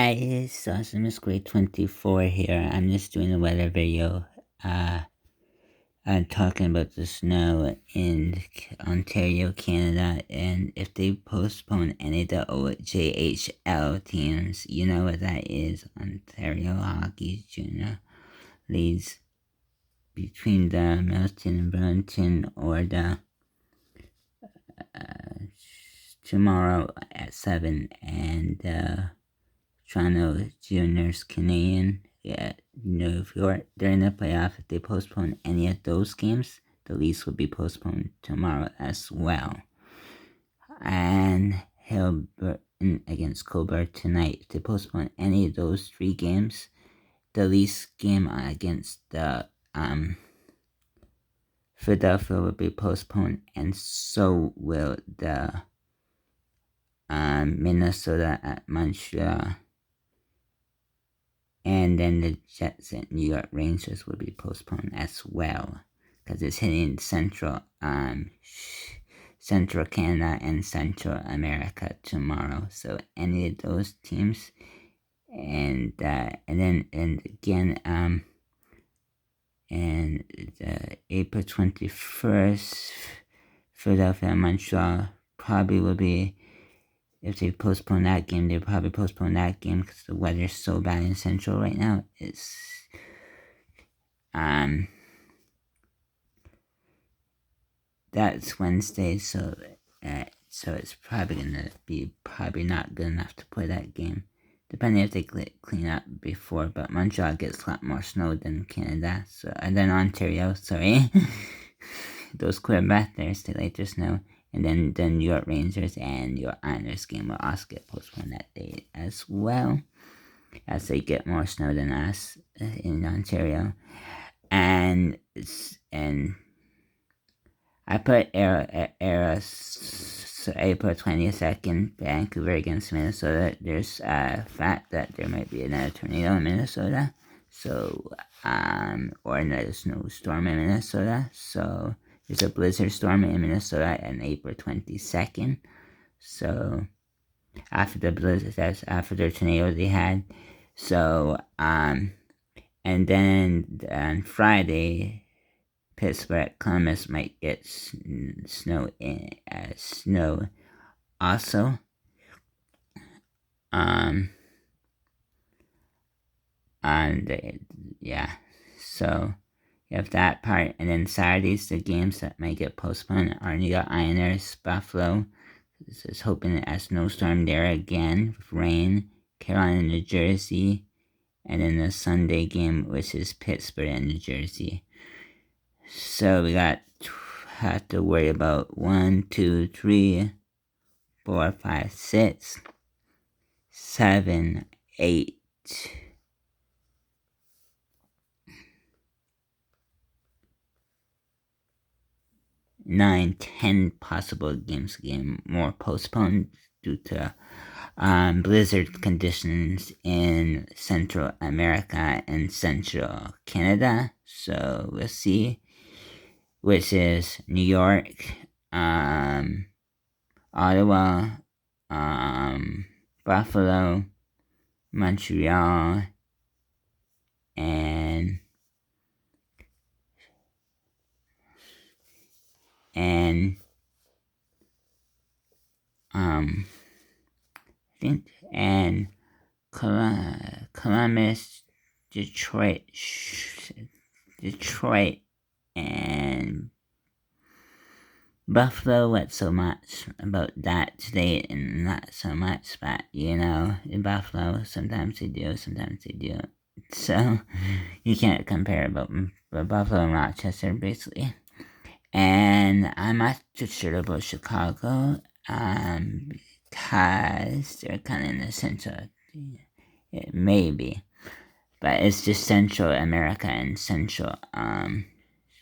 It's Awesome Grade 24 here. I'm just doing a weather video. I'm talking about the snow in Ontario, Canada, and if they postpone any of the OJHL teams, you know what that is, Ontario Hockey Junior Leagues, between the Milton and Burlington or the tomorrow at 7 and Toronto Juniors Canadian. Yeah, if they're in the playoff, if they postpone any of those games, the Leafs will be postponed tomorrow as well. And Hilburton against Coburg tonight. If they postpone any of those 3 games, the Leafs game against the Philadelphia will be postponed, and so will the Minnesota at Montreal. And then the Jets and New York Rangers will be postponed as well, because it's hitting Central Canada and Central America tomorrow. So any of those teams, and again April 21st, Philadelphia and Montreal probably will be. If they postpone that game, they'll probably postpone that game because the weather's so bad in Central right now. It's that's Wednesday, so it's probably gonna be not good enough to play that game, depending if they clean up before. But Montreal gets a lot more snow than Canada, and then Ontario. Sorry, those Quebec there stay later snow. And then the New York Rangers and New York Islanders game will also get postponed that day as well, as they get more snow than us in Ontario. And I put April 22nd, Vancouver against Minnesota. There's a fact that there might be another tornado in Minnesota, or another snowstorm in Minnesota. So there's a blizzard storm in Minnesota on April 22nd. So after the blizzard, that's after the tornado they had. So and then on Friday, Pittsburgh, Columbus might get snow also. So you have that part, and then Saturdays, the games that might get postponed are New York Islanders, Buffalo. This is hoping a snowstorm there again with rain. Carolina, New Jersey, and then the Sunday game, which is Pittsburgh and New Jersey. So we have to worry about 1, 2, 3, 4, 5, 6, 7, 8. 9, 10 possible games more postponed due to blizzard conditions in Central America and Central Canada. So we'll see, which is New York, Ottawa, Buffalo, Montreal, and Columbus, Detroit, and Buffalo. What so much about that today, and not so much, but in Buffalo, sometimes they do, sometimes they do. So you can't compare about Buffalo and Rochester, basically. And I'm not too sure about Chicago, because they're kind of in the center. It may be, but it's just Central America and Central.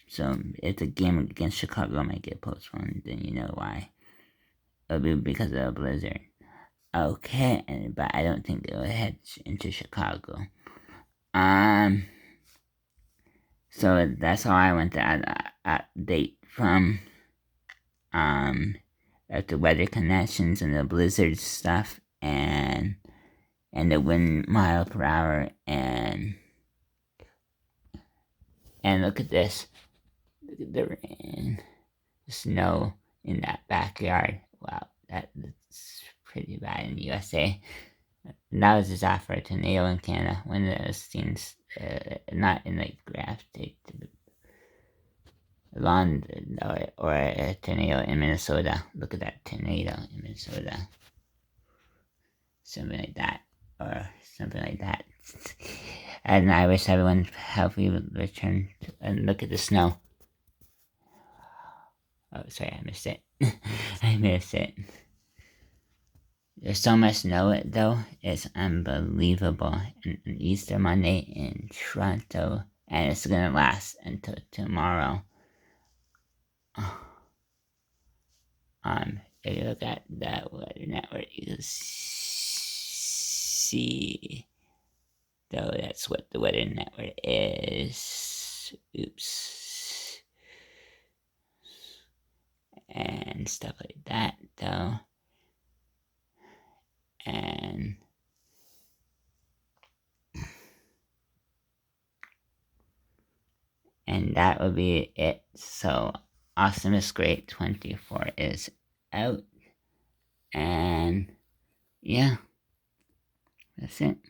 So if the game against Chicago might get postponed, then you know why. It'll be because of a blizzard. Okay, but I don't think it'll head into Chicago. So that's how I went to update from at the weather connections and the blizzard stuff, and and the wind mile per hour, and look at this. Look at the rain, the snow in that backyard. Wow, that's pretty bad in the USA. And that was just after a tornado in Canada. One of those things, not in like graph, lawn or a tornado in Minnesota. Look at that tornado in Minnesota. Something like that, or something like that. And I wish everyone healthy would return. And look at the snow. Oh, sorry, I missed it. I missed it. There's so much snow, though. It's unbelievable. And Easter Monday in Toronto, and it's gonna last until tomorrow. If you look at the weather network, you can see. Though that's what the weather network is. Oops. And stuff like that, though. And that will be it. So, Awesome is Great 24 is out. And yeah, that's it.